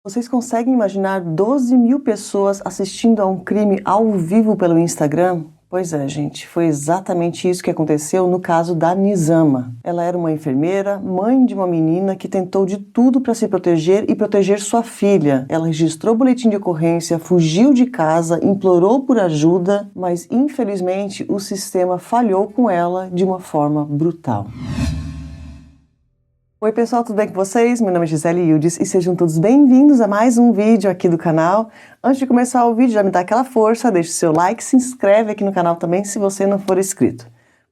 Vocês conseguem imaginar 12 mil pessoas assistindo a um crime ao vivo pelo Instagram? Pois é, gente, foi exatamente isso que aconteceu no caso da Nizama. Ela era uma enfermeira, mãe de uma menina que tentou de tudo para se proteger e proteger sua filha. Ela registrou boletim de ocorrência, fugiu de casa, implorou por ajuda, mas infelizmente o sistema falhou com ela de uma forma brutal. Oi pessoal, tudo bem com vocês? Meu nome é Gisele Ildes e sejam todos bem-vindos a mais um vídeo aqui do canal. Antes de começar o vídeo, já me dá aquela força, deixa o seu like, se inscreve aqui no canal também se você não for inscrito.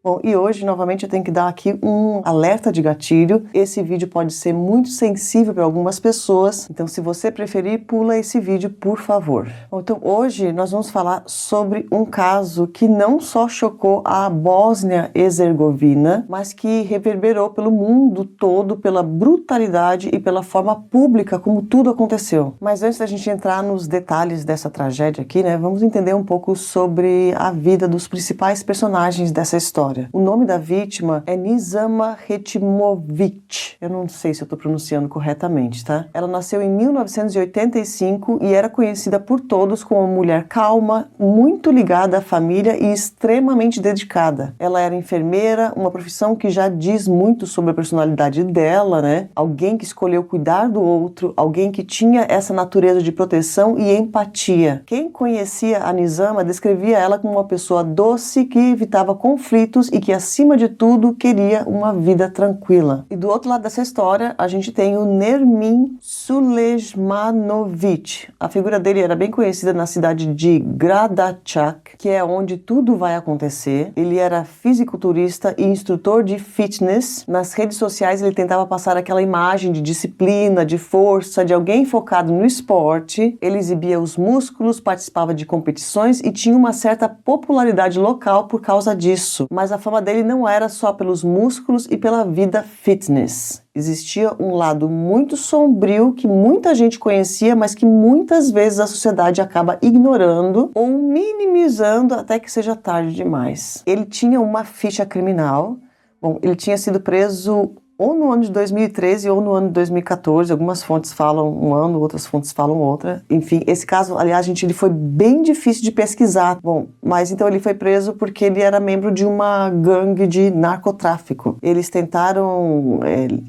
Bom, e hoje, novamente, eu tenho que dar aqui um alerta de gatilho. Esse vídeo pode ser muito sensível para algumas pessoas, então se você preferir, pula esse vídeo, por favor. Bom, então hoje nós vamos falar sobre um caso que não só chocou a Bósnia-Herzegovina, mas que reverberou pelo mundo todo pela brutalidade e pela forma pública como tudo aconteceu. Mas antes da gente entrar nos detalhes dessa tragédia aqui, né, vamos entender um pouco sobre a vida dos principais personagens dessa história. O nome da vítima é Nizama Retimovic. Eu não sei se eu estou pronunciando corretamente, tá? Ela nasceu em 1985 e era conhecida por todos como uma mulher calma, muito ligada à família e extremamente dedicada. Ela era enfermeira, uma profissão que já diz muito sobre a personalidade dela, né? Alguém que escolheu cuidar do outro, alguém que tinha essa natureza de proteção e empatia. Quem conhecia a Nizama descrevia ela como uma pessoa doce que evitava conflitos e que, acima de tudo, queria uma vida tranquila. E do outro lado dessa história, a gente tem o Nermin Sulejmanovic. A figura dele era bem conhecida na cidade de Gradačak, que é onde tudo vai acontecer. Ele era fisiculturista e instrutor de fitness. Nas redes sociais, ele tentava passar aquela imagem de disciplina, de força, de alguém focado no esporte. Ele exibia os músculos, participava de competições e tinha uma certa popularidade local por causa disso. Mas a fama dele não era só pelos músculos e pela vida fitness. Existia um lado muito sombrio que muita gente conhecia, mas que muitas vezes a sociedade acaba ignorando ou minimizando até que seja tarde demais. Ele tinha uma ficha criminal. Bom, ele tinha sido preso ou no ano de 2013 ou no ano de 2014, algumas fontes falam um ano, outras fontes falam outra. Enfim, esse caso, aliás, gente, ele foi bem difícil de pesquisar. Bom, mas então ele foi preso porque ele era membro de uma gangue de narcotráfico. Eles tentaram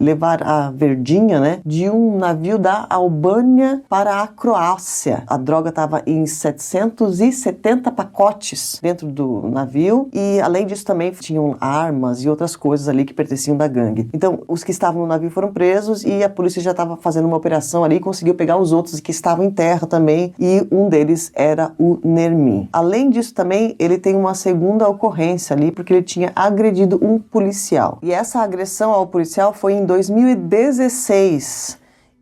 levar a verdinha, né, de um navio da Albânia para a Croácia. A droga estava em 770 pacotes dentro do navio e, além disso, também tinham armas e outras coisas ali que pertenciam da gangue. Então, os que estavam no navio foram presos e a polícia já estava fazendo uma operação ali e conseguiu pegar os outros que estavam em terra também, e um deles era o Nermin. Além disso também, ele tem uma segunda ocorrência ali, porque ele tinha agredido um policial. E essa agressão ao policial foi em 2016.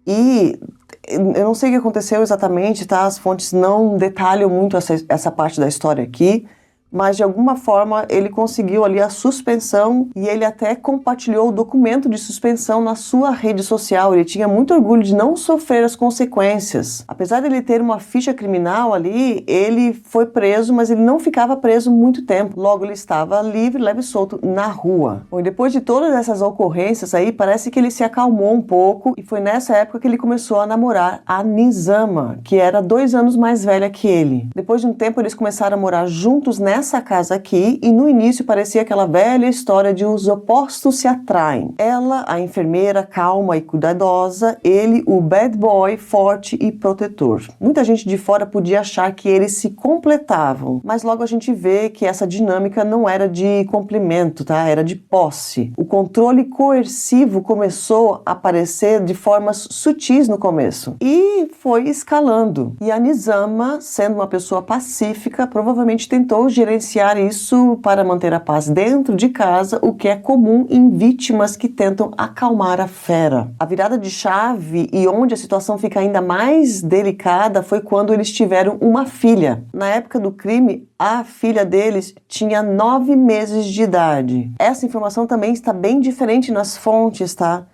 E eu não sei o que aconteceu exatamente, tá? As fontes não detalham muito essa parte da história aqui, mas de alguma forma ele conseguiu ali a suspensão e ele até compartilhou o documento de suspensão na sua rede social. Ele tinha muito orgulho de não sofrer as consequências. Apesar de ele ter uma ficha criminal ali, ele foi preso, mas ele não ficava preso muito tempo. Logo ele estava livre, leve e solto na rua. Bom, e depois de todas essas ocorrências aí, parece que ele se acalmou um pouco e foi nessa época que ele começou a namorar a Nizama, que era 2 anos mais velha que ele. Depois de um tempo eles começaram a morar juntos nessa casa aqui, e no início parecia aquela velha história de os opostos se atraem. Ela, a enfermeira calma e cuidadosa, ele, o bad boy, forte e protetor. Muita gente de fora podia achar que eles se completavam, mas logo a gente vê que essa dinâmica não era de complemento, tá? Era de posse. O controle coercivo começou a aparecer de formas sutis no começo e foi escalando. E a Nizama, sendo uma pessoa pacífica, provavelmente tentou gerenciar isso para manter a paz dentro de casa, o que é comum em vítimas que tentam acalmar a fera. A virada de chave e onde a situação fica ainda mais delicada foi quando eles tiveram uma filha. Na época do crime, a filha deles tinha 9 meses de idade. Essa informação também está bem diferente nas fontes, tá?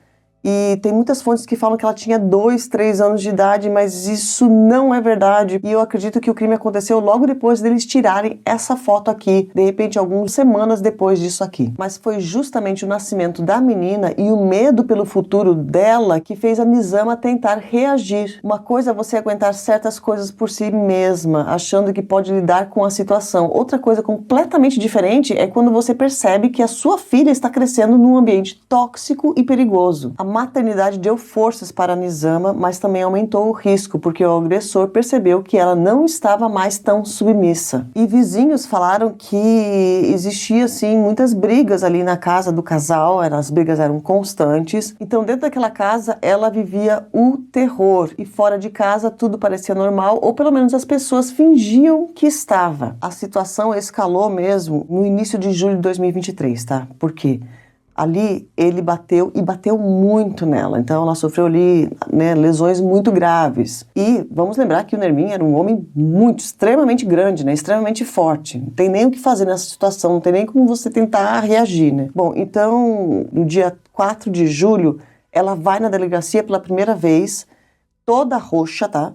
E tem muitas fontes que falam que ela tinha 2, 3 anos de idade, mas isso não é verdade. E eu acredito que o crime aconteceu logo depois deles tirarem essa foto aqui, de repente algumas semanas depois disso aqui. Mas foi justamente o nascimento da menina e o medo pelo futuro dela que fez a Nizama tentar reagir. Uma coisa é você aguentar certas coisas por si mesma, achando que pode lidar com a situação. Outra coisa completamente diferente é quando você percebe que a sua filha está crescendo num ambiente tóxico e perigoso. A maternidade deu forças para a Nizama, mas também aumentou o risco, porque o agressor percebeu que ela não estava mais tão submissa. E vizinhos falaram que existia, assim, muitas brigas ali na casa do casal, as brigas eram constantes. Então, dentro daquela casa, ela vivia o terror. E fora de casa, tudo parecia normal, ou pelo menos as pessoas fingiam que estava. A situação escalou mesmo no início de julho de 2023, tá? Por quê? Ali ele bateu e bateu muito nela, então ela sofreu ali, né, lesões muito graves. E vamos lembrar que o Nermin era um homem extremamente grande, né, extremamente forte. Não tem nem o que fazer nessa situação, não tem nem como você tentar reagir, né. Bom, então no dia 4 de julho ela vai na delegacia pela primeira vez, toda roxa, tá?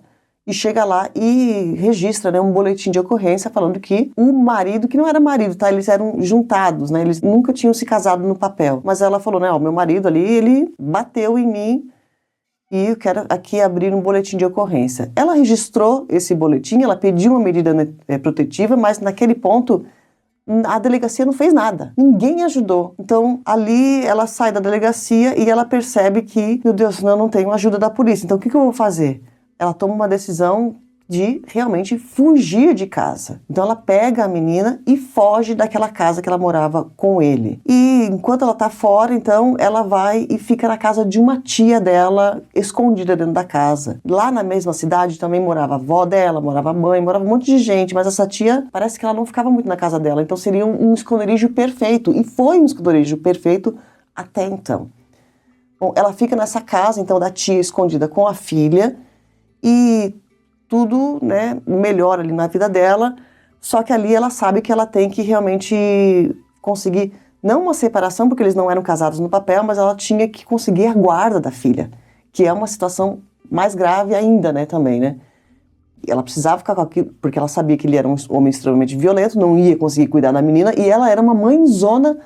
E chega lá e registra, né, um boletim de ocorrência falando que o marido, que não era marido, tá? Eles eram juntados, né? Eles nunca tinham se casado no papel. Mas ela falou, né, ó, meu marido ali, ele bateu em mim e eu quero aqui abrir um boletim de ocorrência. Ela registrou esse boletim, ela pediu uma medida protetiva, mas naquele ponto a delegacia não fez nada. Ninguém ajudou. Então, ali ela sai da delegacia e ela percebe que, meu Deus, eu não tenho ajuda da polícia. Então, o que eu vou fazer? Ela toma uma decisão de realmente fugir de casa. Então ela pega a menina e foge daquela casa que ela morava com ele. E enquanto ela tá fora, então ela vai e fica na casa de uma tia dela, escondida dentro da casa. Lá na mesma cidade também morava a avó dela, morava a mãe, morava um monte de gente, mas essa tia parece que ela não ficava muito na casa dela. Então seria um esconderijo perfeito. E foi um esconderijo perfeito até então. Bom, ela fica nessa casa, então, da tia escondida com a filha, e tudo, né, melhora ali na vida dela, só que ali ela sabe que ela tem que realmente conseguir, não uma separação, porque eles não eram casados no papel, mas ela tinha que conseguir a guarda da filha, que é uma situação mais grave ainda, né, também, né. Ela precisava ficar com aquilo, porque ela sabia que ele era um homem extremamente violento, não ia conseguir cuidar da menina, e ela era uma mãezona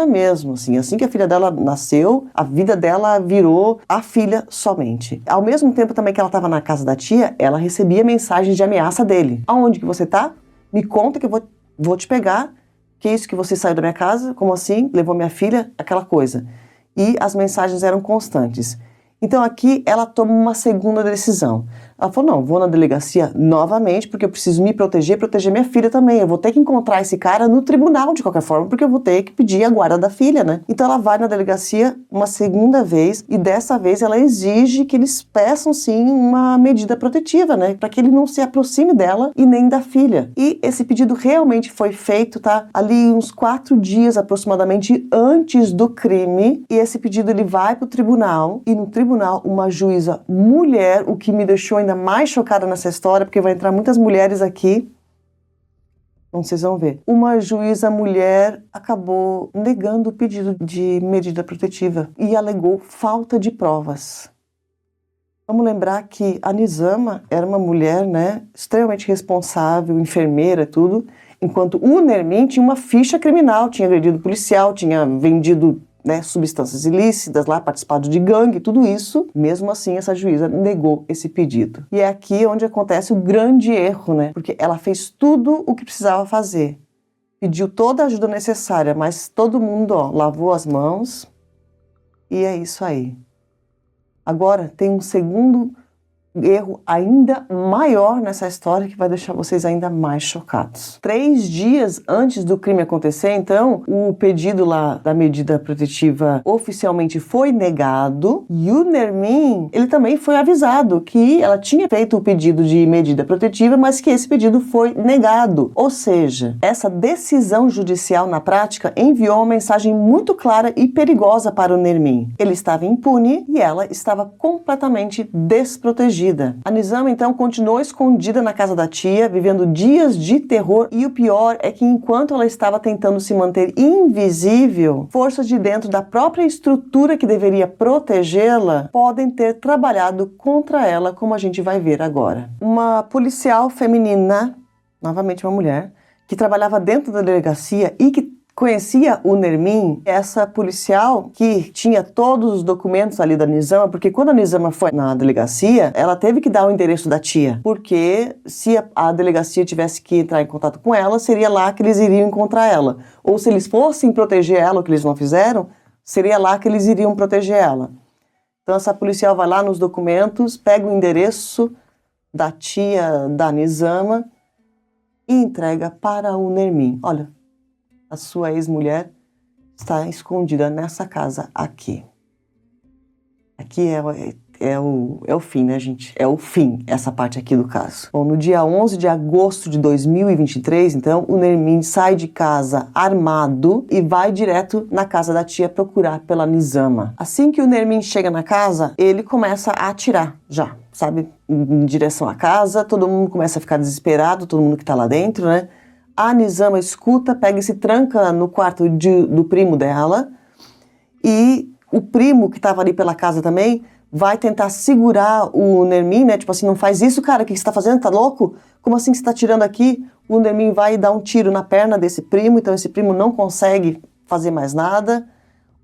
mesmo, assim que a filha dela nasceu, a vida dela virou a filha somente. Ao mesmo tempo também que ela estava na casa da tia, ela recebia mensagens de ameaça dele. Aonde que você tá? Me conta que eu vou te pegar. Que isso que você saiu da minha casa? Como assim? Levou minha filha? Aquela coisa. E as mensagens eram constantes. Então aqui ela toma uma segunda decisão. Ela falou, não, vou na delegacia novamente porque eu preciso me proteger minha filha também. Eu vou ter que encontrar esse cara no tribunal de qualquer forma porque eu vou ter que pedir a guarda da filha, né? Então ela vai na delegacia uma segunda vez e dessa vez ela exige que eles peçam sim uma medida protetiva, né? Para que ele não se aproxime dela e nem da filha. E esse pedido realmente foi feito, tá? Ali uns 4 dias aproximadamente antes do crime. E esse pedido ele vai pro tribunal e no tribunal uma juíza mulher, o que me deixou ainda mais chocada nessa história, porque vai entrar muitas mulheres aqui. Então, vocês vão ver. Uma juíza mulher acabou negando o pedido de medida protetiva e alegou falta de provas. Vamos lembrar que a Nizama era uma mulher, né, extremamente responsável, enfermeira, tudo, enquanto o Nermin tinha uma ficha criminal, tinha agredido policial, tinha vendido, né, substâncias ilícitas lá, participado de gangue, tudo isso. Mesmo assim, essa juíza negou esse pedido. E é aqui onde acontece o grande erro, né? Porque ela fez tudo o que precisava fazer. Pediu toda a ajuda necessária, mas todo mundo, ó, lavou as mãos. E é isso aí. Agora, tem um segundo erro ainda maior nessa história que vai deixar vocês ainda mais chocados. 3 dias antes do crime acontecer, então, o pedido lá da medida protetiva oficialmente foi negado e o Nermin, ele também foi avisado que ela tinha feito o pedido de medida protetiva, mas que esse pedido foi negado. Ou seja, essa decisão judicial na prática enviou uma mensagem muito clara e perigosa para o Nermin. Ele estava impune e ela estava completamente desprotegida perdida. A Nizama, então, continuou escondida na casa da tia, vivendo dias de terror, e o pior é que enquanto ela estava tentando se manter invisível, forças de dentro da própria estrutura que deveria protegê-la podem ter trabalhado contra ela, como a gente vai ver agora. Uma policial feminina, novamente uma mulher, que trabalhava dentro da delegacia e que conhecia o Nermin, essa policial que tinha todos os documentos ali da Nizama, porque quando a Nizama foi na delegacia, ela teve que dar o endereço da tia, porque se a delegacia tivesse que entrar em contato com ela, seria lá que eles iriam encontrar ela. Ou se eles fossem proteger ela, o que eles não fizeram, seria lá que eles iriam proteger ela. Então essa policial vai lá nos documentos, pega o endereço da tia da Nizama e entrega para o Nermin. Olha, a sua ex-mulher está escondida nessa casa aqui. Aqui é o fim, né, gente? É o fim, essa parte aqui do caso. Bom, no dia 11 de agosto de 2023, então, o Nermin sai de casa armado e vai direto na casa da tia procurar pela Nizama. Assim que o Nermin chega na casa, ele começa a atirar já, sabe? Em direção à casa, todo mundo começa a ficar desesperado, todo mundo que tá lá dentro, né? A Nizama escuta, pega e se tranca no quarto do primo dela, e o primo que estava ali pela casa também vai tentar segurar o Nermin, né? Tipo assim, não faz isso, cara, o que você está fazendo? Tá louco? Como assim que você está tirando aqui? O Nermin vai dar um tiro na perna desse primo, então esse primo não consegue fazer mais nada.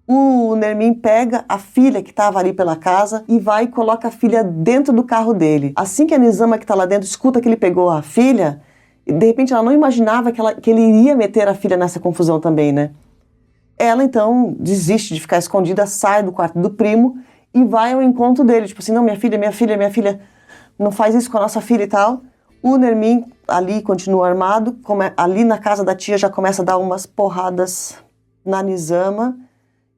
O Nermin pega a filha que estava ali pela casa e vai e coloca a filha dentro do carro dele. Assim que a Nizama que está lá dentro escuta que ele pegou a filha, de repente ela não imaginava que ele iria meter a filha nessa confusão também, né? Ela então desiste de ficar escondida, sai do quarto do primo e vai ao encontro dele, tipo assim, não, minha filha, não faz isso com a nossa filha e tal. O Nermin ali continua armado, ali na casa da tia já começa a dar umas porradas na Nizama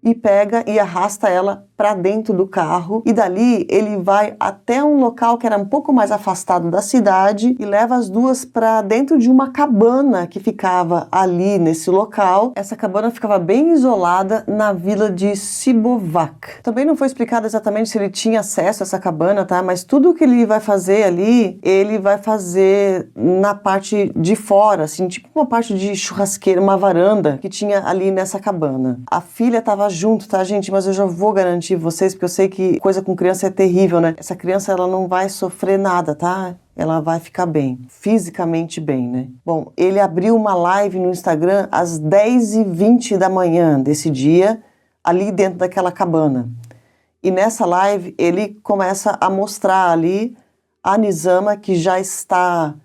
e pega e arrasta ela para dentro do carro, e dali ele vai até um local que era um pouco mais afastado da cidade e leva as duas para dentro de uma cabana que ficava ali nesse local. Essa cabana ficava bem isolada na vila de Sibovac. Também não foi explicado exatamente se ele tinha acesso a essa cabana, tá? Mas tudo que ele vai fazer ali, ele vai fazer na parte de fora, assim, tipo uma parte de churrasqueira, uma varanda que tinha ali nessa cabana. A filha estava junto, tá, gente? Mas eu já vou garantir vocês, porque eu sei que coisa com criança é terrível, né? Essa criança, ela não vai sofrer nada, tá? Ela vai ficar bem, fisicamente bem, né? Bom, ele abriu uma live no Instagram às 10h20 da manhã desse dia, ali dentro daquela cabana. E nessa live, ele começa a mostrar ali a Nizama, que já está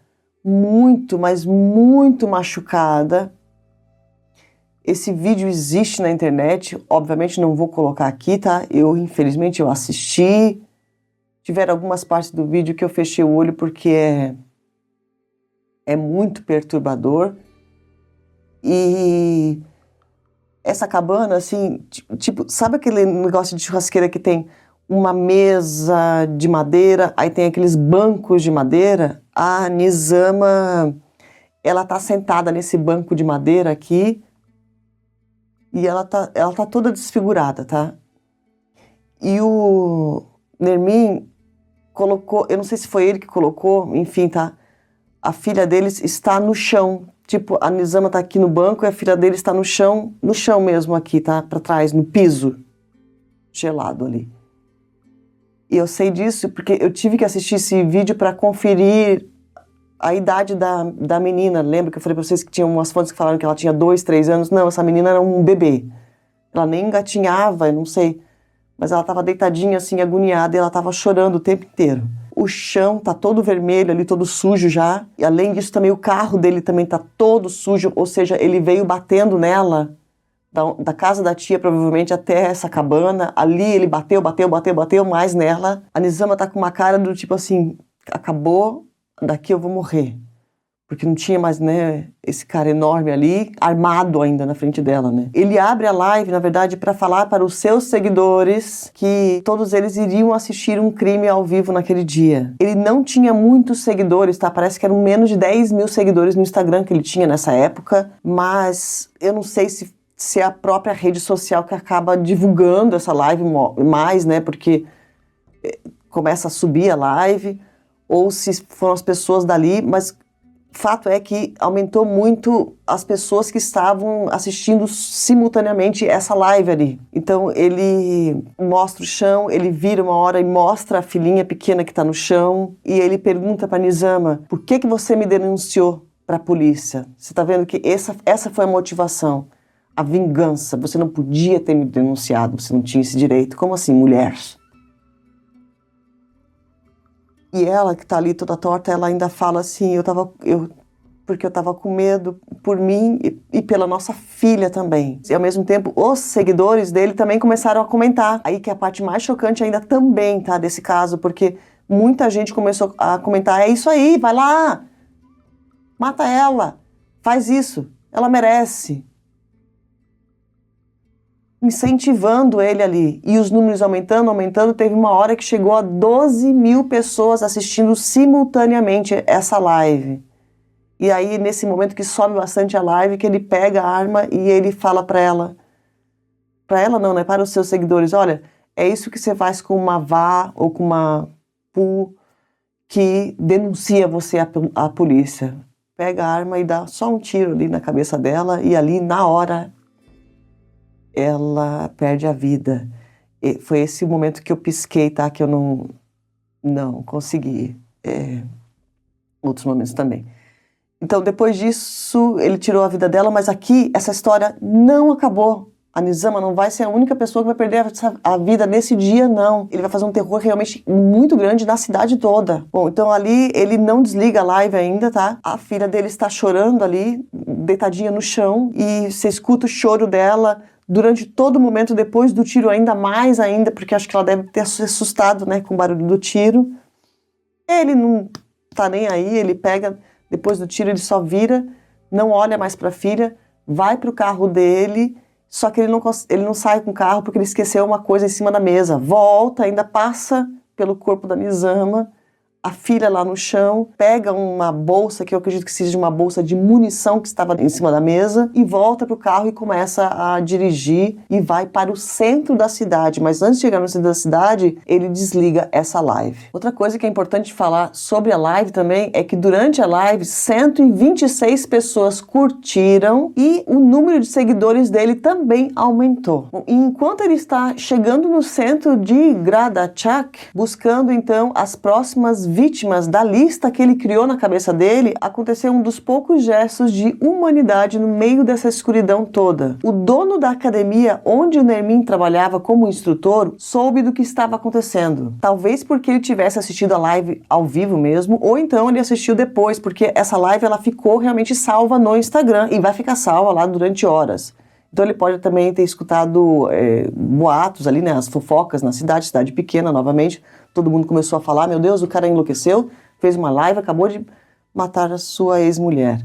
muito, mas muito machucada. Esse vídeo existe na internet, obviamente não vou colocar aqui, tá? Infelizmente, eu assisti. Tiveram algumas partes do vídeo que eu fechei o olho porque é muito perturbador. E essa cabana, assim, tipo, sabe aquele negócio de churrasqueira que tem uma mesa de madeira, aí tem aqueles bancos de madeira? A Nizama, ela tá sentada nesse banco de madeira aqui, e ela tá toda desfigurada, tá? E o Nermin colocou, eu não sei se foi ele que colocou, enfim, tá? A filha deles está no chão. Tipo, a Nizama tá aqui no banco e a filha dele está no chão mesmo aqui, tá? Pra trás, no piso, gelado ali. E eu sei disso porque eu tive que assistir esse vídeo para conferir a idade da menina. Lembra que eu falei pra vocês que tinha umas fontes que falaram que ela tinha 2, 3 anos? Não, essa menina era um bebê. Ela nem engatinhava, eu não sei. Mas ela tava deitadinha assim, agoniada, e ela tava chorando o tempo inteiro. O chão tá todo vermelho ali, todo sujo já. E além disso também o carro dele também tá todo sujo. Ou seja, ele veio batendo nela, da casa da tia provavelmente até essa cabana. Ali ele bateu mais nela. A Nizama tá com uma cara do tipo assim, acabou, daqui eu vou morrer. Porque não tinha mais, né, esse cara enorme ali, armado ainda na frente dela, né. Ele abre a live, na verdade, para falar para os seus seguidores que todos eles iriam assistir um crime ao vivo naquele dia. Ele não tinha muitos seguidores, tá? Parece que eram menos de 10 mil seguidores no Instagram que ele tinha nessa época, mas eu não sei se é a própria rede social que acaba divulgando essa live mais, né, porque começa a subir a live, ou se foram as pessoas dali, mas fato é que aumentou muito as pessoas que estavam assistindo simultaneamente essa live ali. Então ele mostra o chão, ele vira uma hora e mostra a filhinha pequena que está no chão, e ele pergunta para Nizama: por que você me denunciou para a polícia? Você está vendo que essa foi a motivação, a vingança. Você não podia ter me denunciado, você não tinha esse direito. Como assim, mulher? E ela, que tá ali toda torta, ela ainda fala assim: porque eu tava com medo por mim e pela nossa filha também. E ao mesmo tempo, os seguidores dele também começaram a comentar. Aí que é a parte mais chocante ainda também, tá, desse caso, porque muita gente começou a comentar: é isso aí, vai lá, mata ela, faz isso, ela merece. Incentivando ele ali, e os números aumentando, teve uma hora que chegou a 12 mil pessoas assistindo simultaneamente essa live. E aí, nesse momento que sobe bastante a live, que ele pega a arma e ele fala para ela não, né, para os seus seguidores: olha, é isso que você faz com uma vá ou com uma pu que denuncia você à polícia. Pega a arma e dá só um tiro ali na cabeça dela, e ali, na hora, ela perde a vida. E foi esse o momento que eu pisquei, tá? Que eu não consegui. Outros momentos também. Então, depois disso, ele tirou a vida dela, mas aqui, essa história não acabou. A Nizama não vai ser a única pessoa que vai perder a vida nesse dia, não. Ele vai fazer um terror realmente muito grande na cidade toda. Bom, então ali ele não desliga a live ainda, tá? A filha dele está chorando ali, deitadinha no chão, e você escuta o choro dela durante todo o momento, depois do tiro ainda mais ainda, porque acho que ela deve ter se assustado, né, com o barulho do tiro. Ele não tá nem aí, ele pega, depois do tiro ele só vira, não olha mais para a filha, vai pro carro dele, só que ele não sai com o carro porque ele esqueceu uma coisa em cima da mesa. Volta, ainda passa pelo corpo da Nizama, a filha lá no chão, pega uma bolsa, que eu acredito que seja uma bolsa de munição que estava em cima da mesa, e volta pro carro e começa a dirigir e vai para o centro da cidade. Mas antes de chegar no centro da cidade, ele desliga essa live. Outra coisa que é importante falar sobre a live também é que durante a live, 126 pessoas curtiram e o número de seguidores dele também aumentou. E enquanto ele está chegando no centro de Gradachak, buscando então as próximas vítimas da lista que ele criou na cabeça dele, aconteceu um dos poucos gestos de humanidade no meio dessa escuridão toda. O dono da academia onde o Nermin trabalhava como instrutor soube do que estava acontecendo. Talvez porque ele tivesse assistido a live ao vivo mesmo, ou então ele assistiu depois, porque essa live ela ficou realmente salva no Instagram e vai ficar salva lá durante horas. Então ele pode também ter escutado boatos ali, né, as fofocas na cidade pequena novamente. Todo mundo começou a falar: meu Deus, o cara enlouqueceu, fez uma live, acabou de matar a sua ex-mulher.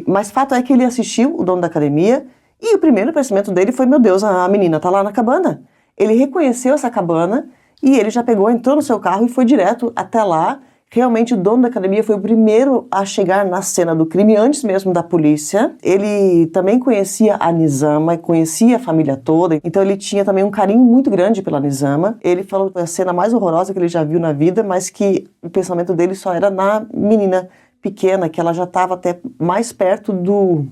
Mas fato é que ele assistiu o dono da academia e o primeiro pensamento dele foi: meu Deus, a menina tá lá na cabana. Ele reconheceu essa cabana e ele já pegou, entrou no seu carro e foi direto até lá. Realmente o dono da academia foi o primeiro a chegar na cena do crime, antes mesmo da polícia. Ele também conhecia a Nizama, conhecia a família toda, então ele tinha também um carinho muito grande pela Nizama. Ele falou que foi a cena mais horrorosa que ele já viu na vida, mas que o pensamento dele só era na menina pequena, que ela já estava até mais perto do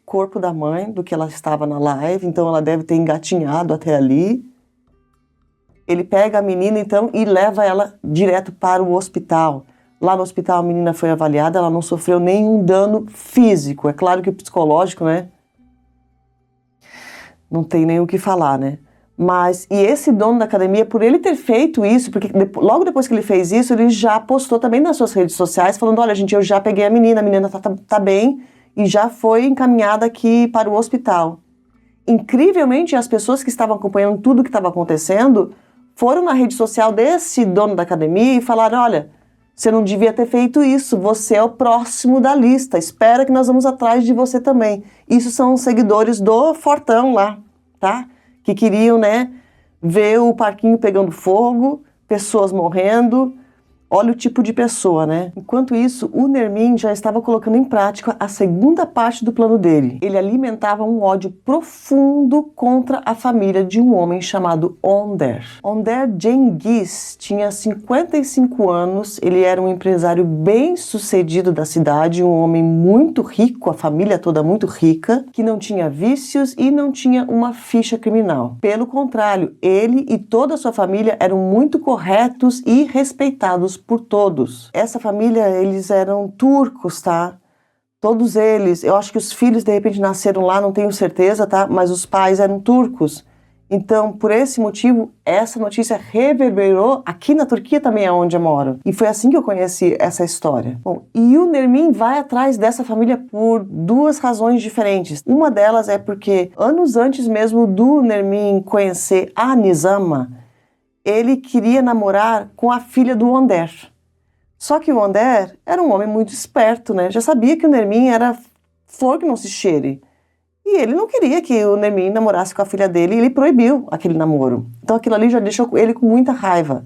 corpo da mãe do que ela estava na live, então ela deve ter engatinhado até ali. Ele pega a menina, então, e leva ela direto para o hospital. Lá no hospital a menina foi avaliada, ela não sofreu nenhum dano físico. É claro que o psicológico, né? Não tem nem o que falar, né? E esse dono da academia, por ele ter feito isso, porque logo depois que ele fez isso, ele já postou também nas suas redes sociais, falando: olha, gente, eu já peguei a menina tá bem e já foi encaminhada aqui para o hospital. Incrivelmente, as pessoas que estavam acompanhando tudo o que estava acontecendo foram na rede social desse dono da academia e falaram: olha, você não devia ter feito isso, você é o próximo da lista, espera que nós vamos atrás de você também. Isso são os seguidores do Fortão lá, tá? Que queriam, né, ver o parquinho pegando fogo, pessoas morrendo, Olha o tipo de pessoa, né? Enquanto isso, o Nermin já estava colocando em prática a segunda parte do plano dele. Ele alimentava um ódio profundo contra a família de um homem chamado Önder. Önder Cengiz tinha 55 anos, ele era um empresário bem-sucedido da cidade, um homem muito rico, a família toda muito rica, que não tinha vícios e não tinha uma ficha criminal. Pelo contrário, ele e toda a sua família eram muito corretos e respeitados por todos. Essa família, eles eram turcos, tá? Todos eles. Eu acho que os filhos de repente nasceram lá, não tenho certeza, tá? Mas os pais eram turcos. Então, por esse motivo, essa notícia reverberou aqui na Turquia também, é onde eu moro. E foi assim que eu conheci essa história. Bom, e o Nermin vai atrás dessa família por duas razões diferentes. Uma delas é porque, anos antes mesmo do Nermin conhecer a Nizama, ele queria namorar com a filha do Önder. Só que o Önder era um homem muito esperto, né? Já sabia que o Nermin era flor que não se cheire. E ele não queria que o Nermin namorasse com a filha dele e ele proibiu aquele namoro. Então aquilo ali já deixou ele com muita raiva.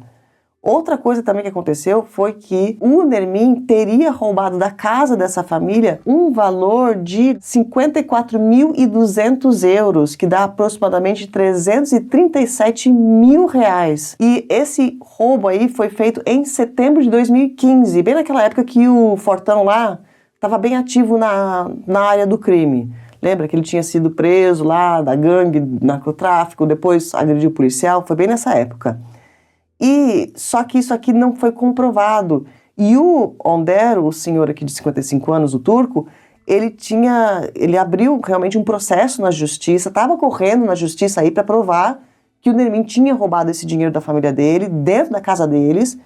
Outra coisa também que aconteceu foi que o Nermin teria roubado da casa dessa família um valor de 54.200 euros, que dá aproximadamente 337 mil reais. E esse roubo aí foi feito em setembro de 2015, bem naquela época que o Fortão lá estava bem ativo na área do crime. Lembra que ele tinha sido preso lá da gangue, narcotráfico, depois agrediu o policial, foi bem nessa época. E só que isso aqui não foi comprovado. E o Önder, o senhor aqui de 55 anos, o turco, ele abriu realmente um processo na justiça, estava correndo na justiça aí para provar que o Nermin tinha roubado esse dinheiro da família dele, dentro da casa deles,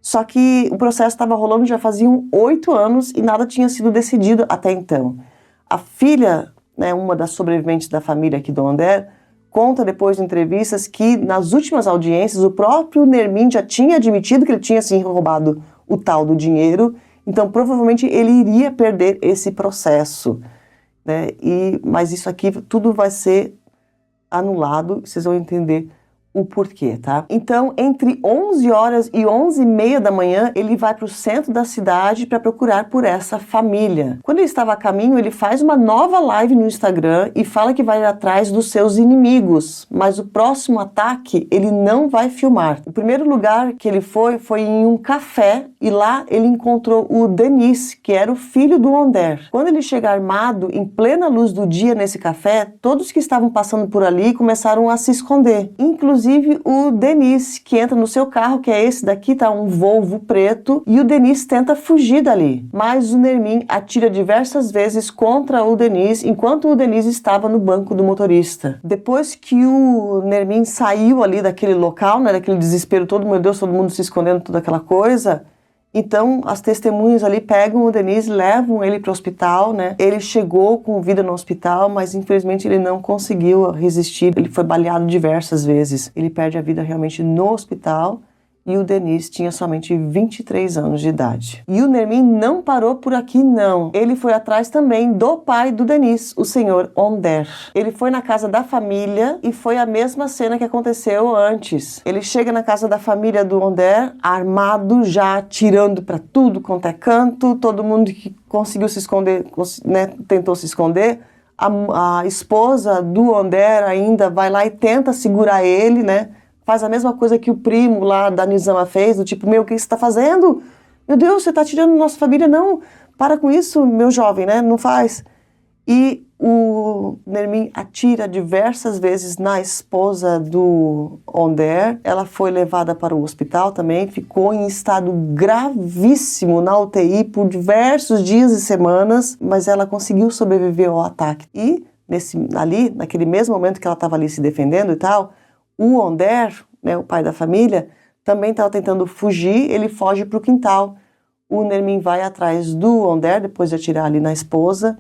só que o processo estava rolando já faziam 8 anos e nada tinha sido decidido até então. A filha, né, uma das sobreviventes da família aqui do Önder, conta depois de entrevistas que nas últimas audiências o próprio Nermin já tinha admitido que ele tinha sim roubado o tal do dinheiro, então provavelmente ele iria perder esse processo, né? Mas isso aqui tudo vai ser anulado, vocês vão entender o porquê, tá? Então, entre 11 horas e 11h30 da manhã, ele vai para o centro da cidade para procurar por essa família. Quando ele estava a caminho, ele faz uma nova live no Instagram e fala que vai ir atrás dos seus inimigos, mas o próximo ataque ele não vai filmar. O primeiro lugar que ele foi em um café e lá ele encontrou o Denis, que era o filho do Önder. Quando ele chega armado, em plena luz do dia nesse café, todos que estavam passando por ali começaram a se esconder, inclusive o Denis, que entra no seu carro, que é esse daqui, tá? Um Volvo preto, e o Denis tenta fugir dali. Mas o Nermin atira diversas vezes contra o Denis, enquanto o Denis estava no banco do motorista. Depois que o Nermin saiu ali daquele local, né, daquele desespero todo, meu Deus, todo mundo se escondendo, toda aquela coisa, então as testemunhas ali pegam o Denis, levam ele para o hospital, né? Ele chegou com vida no hospital, mas infelizmente ele não conseguiu resistir. Ele foi baleado diversas vezes. Ele perde a vida realmente no hospital. E o Denis tinha somente 23 anos de idade. E o Nermin não parou por aqui, não. Ele foi atrás também do pai do Denis, o senhor Önder. Ele foi na casa da família e foi a mesma cena que aconteceu antes. Ele chega na casa da família do Önder, armado, já atirando para tudo quanto é canto. Todo mundo que conseguiu se esconder, né, tentou se esconder. A esposa do Önder ainda vai lá e tenta segurar ele, né? Faz a mesma coisa que o primo lá da Nizama fez, do tipo, meu, o que você está fazendo? Meu Deus, você está tirando nossa família? Não, para com isso, meu jovem, né? Não faz. E o Nermin atira diversas vezes na esposa do Önder. Ela foi levada para o hospital também, ficou em estado gravíssimo na UTI por diversos dias e semanas, mas ela conseguiu sobreviver ao ataque. E naquele mesmo momento que ela estava ali se defendendo e tal, o Önder, né, o pai da família, também estava tentando fugir, ele foge para o quintal. O Nermin vai atrás do Önder, depois de atirar ali na esposa,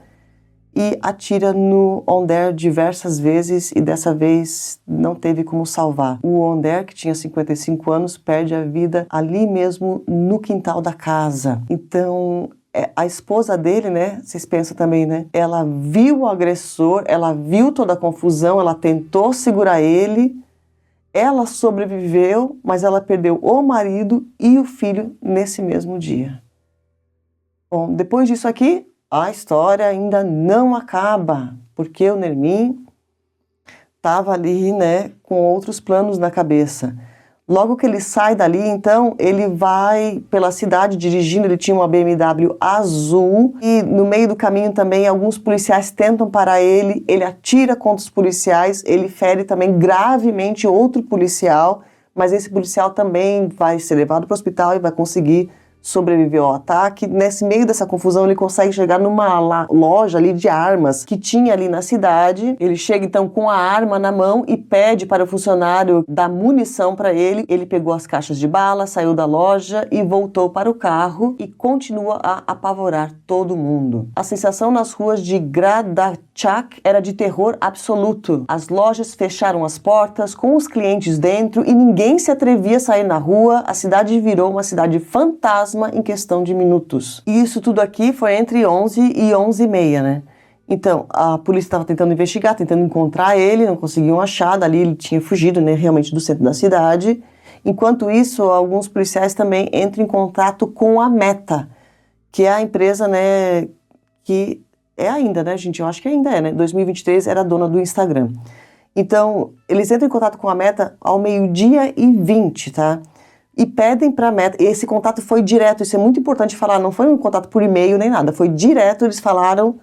e atira no Önder diversas vezes, e dessa vez não teve como salvar. O Önder, que tinha 55 anos, perde a vida ali mesmo no quintal da casa. Então, a esposa dele, né, vocês pensam também, né, ela viu o agressor, ela viu toda a confusão, ela tentou segurar ele. Ela sobreviveu, mas ela perdeu o marido e o filho nesse mesmo dia. Bom, depois disso aqui, a história ainda não acaba, porque o Nermin estava ali, né, com outros planos na cabeça. Logo que ele sai dali, então, ele vai pela cidade dirigindo, ele tinha uma BMW azul, e no meio do caminho também alguns policiais tentam parar ele atira contra os policiais, ele fere também gravemente outro policial, mas esse policial também vai ser levado para o hospital e vai conseguir sobreviver ao ataque. Nesse meio dessa confusão, ele consegue chegar numa loja ali de armas que tinha ali na cidade. Ele chega então com a arma na mão e pede para o funcionário dar munição para ele. Ele pegou as caixas de bala, saiu da loja e voltou para o carro e continua a apavorar todo mundo. A sensação nas ruas de Gradachak era de terror absoluto. As lojas fecharam as portas com os clientes dentro e ninguém se atrevia a sair na rua. A cidade virou uma cidade fantasma em questão de minutos. E isso tudo aqui foi entre 11 e 11h30, né? Então, a polícia estava tentando investigar, tentando encontrar ele, não conseguiam achar, dali ele tinha fugido, né, realmente do centro da cidade. Enquanto isso, alguns policiais também entram em contato com a Meta, que é a empresa, né, que é ainda, né, gente, eu acho que ainda é, né, 2023 era dona do Instagram. Então, eles entram em contato com a Meta ao 12h20, tá? E pedem para a Meta, esse contato foi direto, isso é muito importante falar, não foi um contato por e-mail nem nada, foi direto, eles falaram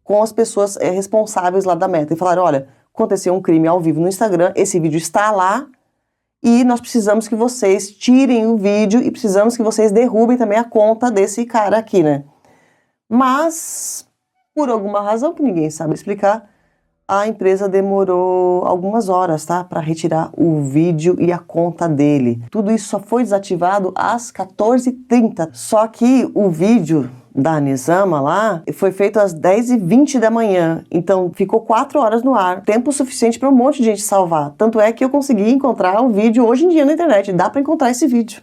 com as pessoas responsáveis lá da Meta, e falaram, olha, aconteceu um crime ao vivo no Instagram, esse vídeo está lá, e nós precisamos que vocês tirem o vídeo, e precisamos que vocês derrubem também a conta desse cara aqui, né? Mas, por alguma razão que ninguém sabe explicar, a empresa demorou algumas horas, tá, para retirar o vídeo e a conta dele. Tudo isso só foi desativado às 14h30. Só que o vídeo da Nizama lá foi feito às 10h20 da manhã. Então ficou 4 horas no ar. Tempo suficiente para um monte de gente salvar. Tanto é que eu consegui encontrar o vídeo hoje em dia na internet. Dá para encontrar esse vídeo.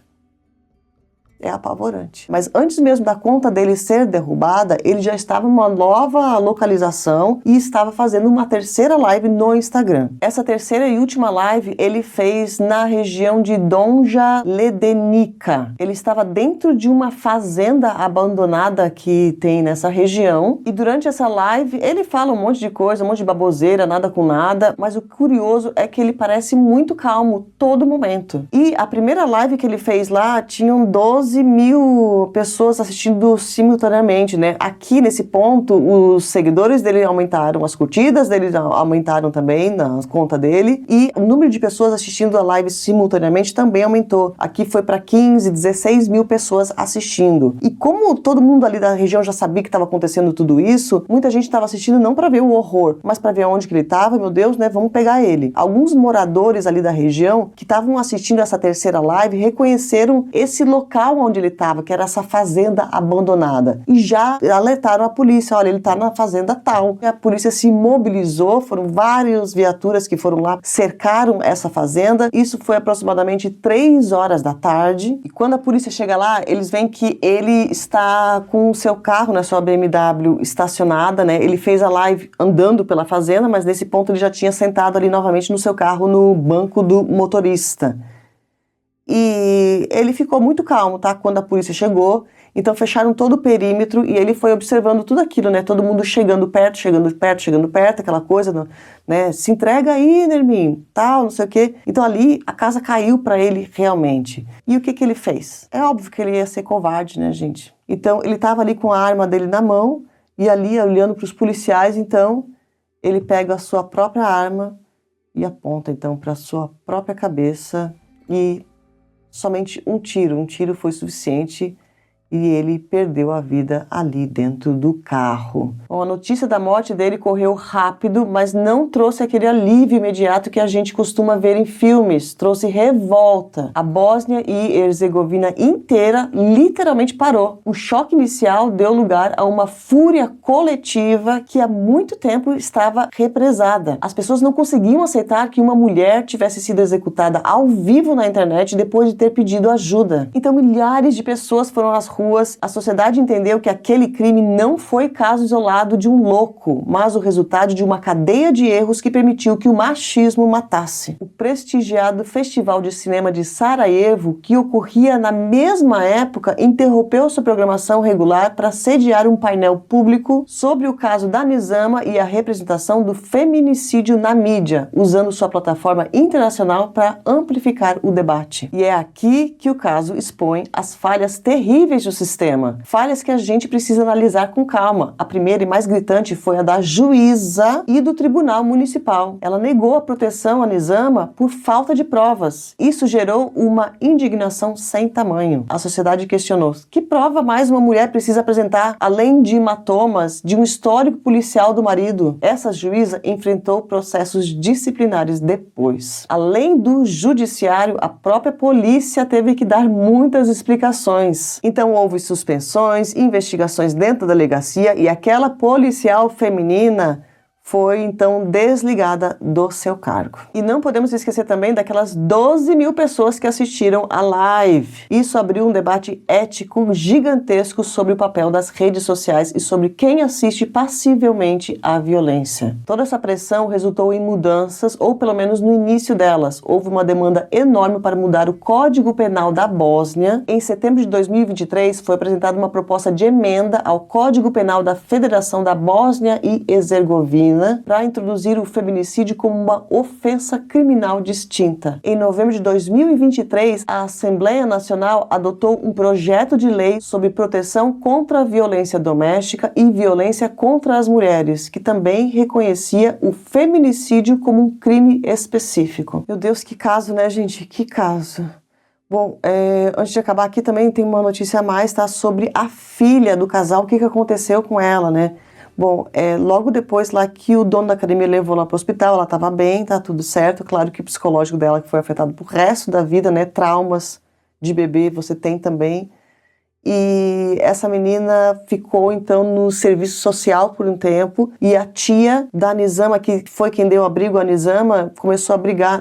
É apavorante. Mas antes mesmo da conta dele ser derrubada, ele já estava numa nova localização e estava fazendo uma terceira live no Instagram. Essa terceira e última live ele fez na região de Donja Ledenica. Ele estava dentro de uma fazenda abandonada que tem nessa região e durante essa live ele fala um monte de coisa, um monte de baboseira, nada com nada, mas o curioso é que ele parece muito calmo todo momento. E a primeira live que ele fez lá tinham 12.000 pessoas assistindo simultaneamente, né? Aqui nesse ponto, os seguidores dele aumentaram, as curtidas dele aumentaram também na conta dele e o número de pessoas assistindo a live simultaneamente também aumentou. Aqui foi para 15, 16.000 pessoas assistindo. E como todo mundo ali da região já sabia que estava acontecendo tudo isso, muita gente estava assistindo não para ver o horror, mas para ver onde que ele estava, meu Deus, né? Vamos pegar ele. Alguns moradores ali da região que estavam assistindo essa terceira live reconheceram esse local onde ele estava, que era essa fazenda abandonada. E já alertaram a polícia, olha, ele está na fazenda tal. E a polícia se mobilizou, foram várias viaturas que foram lá, cercaram essa fazenda. Isso foi aproximadamente 3 horas da tarde. E quando a polícia chega lá, eles veem que ele está com o seu carro, né, sua BMW estacionada, né? Ele fez a live andando pela fazenda, mas nesse ponto ele já tinha sentado ali novamente no seu carro, no banco do motorista. E ele ficou muito calmo, tá? Quando a polícia chegou, então fecharam todo o perímetro e ele foi observando tudo aquilo, né? Todo mundo chegando perto, aquela coisa, né? Se entrega aí, Nermin, tal, não sei o quê. Então ali a casa caiu pra ele realmente. E o que que ele fez? É óbvio que ele ia ser covarde, né, gente? Então ele tava ali com a arma dele na mão e ali olhando pros policiais, então ele pega a sua própria arma e aponta então pra sua própria cabeça e somente um tiro foi suficiente e ele perdeu a vida ali dentro do carro. Bom, a notícia da morte dele correu rápido, mas não trouxe aquele alívio imediato que a gente costuma ver em filmes. Trouxe revolta. A Bósnia e Herzegovina inteira literalmente parou. O choque inicial deu lugar a uma fúria coletiva que há muito tempo estava represada. As pessoas não conseguiam aceitar que uma mulher tivesse sido executada ao vivo na internet depois de ter pedido ajuda. Então milhares de pessoas foram às ruas ruas, a sociedade entendeu que aquele crime não foi caso isolado de um louco, mas o resultado de uma cadeia de erros que permitiu que o machismo matasse. O prestigiado Festival de Cinema de Sarajevo, que ocorria na mesma época, interrompeu sua programação regular para sediar um painel público sobre o caso da Nizama e a representação do feminicídio na mídia, usando sua plataforma internacional para amplificar o debate. E é aqui que o caso expõe as falhas terríveis do sistema, falhas que a gente precisa analisar com calma. A primeira e mais gritante foi a da juíza e do Tribunal Municipal. Ela negou a proteção a Nizama por falta de provas. Isso gerou uma indignação sem tamanho. A sociedade questionou: que prova mais uma mulher precisa apresentar, além de hematomas, de um histórico policial do marido? Essa juíza enfrentou processos disciplinares depois. Além do judiciário, a própria polícia teve que dar muitas explicações. Então houve suspensões, investigações dentro da delegacia e aquela policial feminina foi então desligada do seu cargo. E não podemos esquecer também daquelas 12 mil pessoas que assistiram a live. Isso abriu um debate ético gigantesco sobre o papel das redes sociais e sobre quem assiste passivelmente à violência. Toda essa pressão resultou em mudanças, ou pelo menos no início delas. Houve uma demanda enorme para mudar o Código Penal da Bósnia. Em setembro de 2023, foi apresentada uma proposta de emenda ao Código Penal da Federação da Bósnia e Herzegovina para introduzir o feminicídio como uma ofensa criminal distinta. Em novembro de 2023, a Assembleia Nacional adotou um projeto de lei sobre proteção contra a violência doméstica e violência contra as mulheres, que também reconhecia o feminicídio como um crime específico. Meu Deus, que caso, né, gente? Que caso. Bom, antes de acabar aqui também tem uma notícia a mais, tá? Sobre a filha do casal, o que aconteceu com ela, né? Bom, logo depois lá que o dono da academia levou ela para o hospital, ela estava bem, tá tudo certo. Claro que o psicológico dela que foi afetado pro resto da vida, né? Traumas de bebê você tem também. E essa menina ficou então no serviço social por um tempo e a tia da Nizama, que foi quem deu abrigo à Nizama, começou a brigar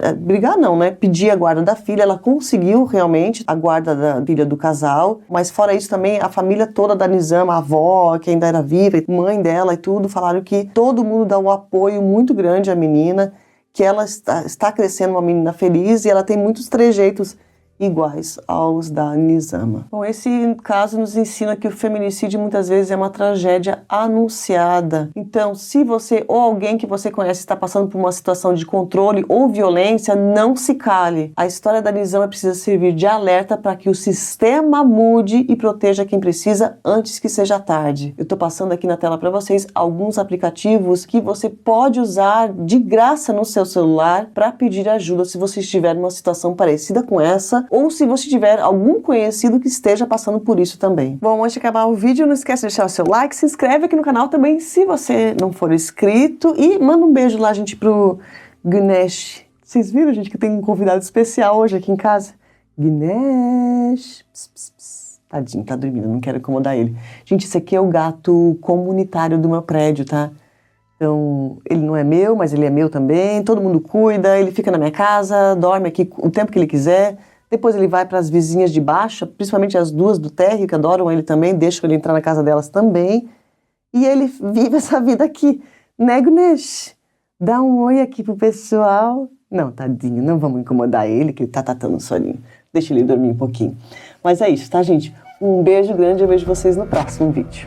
não, né? Pedir a guarda da filha. Ela conseguiu realmente a guarda da filha do casal, mas fora isso também a família toda da Nizama, a avó que ainda era viva, mãe dela e tudo, falaram que todo mundo dá um apoio muito grande à menina, que ela está crescendo uma menina feliz e ela tem muitos trejeitos iguais aos da Nizama. Bom, esse caso nos ensina que o feminicídio muitas vezes é uma tragédia anunciada. Então, se você ou alguém que você conhece está passando por uma situação de controle ou violência, não se cale. A história da Nizama precisa servir de alerta para que o sistema mude e proteja quem precisa antes que seja tarde. Eu estou passando aqui na tela para vocês alguns aplicativos que você pode usar de graça no seu celular para pedir ajuda se você estiver numa situação parecida com essa, ou se você tiver algum conhecido que esteja passando por isso também. Bom, antes de acabar o vídeo, não esquece de deixar o seu like, se inscreve aqui no canal também se você não for inscrito e manda um beijo lá, gente, pro Ganesh. Vocês viram, gente, que tem um convidado especial hoje aqui em casa? Ganesh. Pss, pss, pss. Tadinho, tá dormindo, não quero incomodar ele. Gente, esse aqui é o gato comunitário do meu prédio, tá? Então, ele não é meu, mas ele é meu também, todo mundo cuida, ele fica na minha casa, dorme aqui o tempo que ele quiser. Depois ele vai para as vizinhas de baixo, principalmente as duas do térreo, que adoram ele também, deixam ele entrar na casa delas também. E ele vive essa vida aqui, né, Ganesh? Dá um oi aqui pro pessoal. Não, tadinho, não vamos incomodar ele, que ele tá tatando um soninho. Deixa ele dormir um pouquinho. Mas é isso, tá, gente? Um beijo grande, eu vejo vocês no próximo vídeo.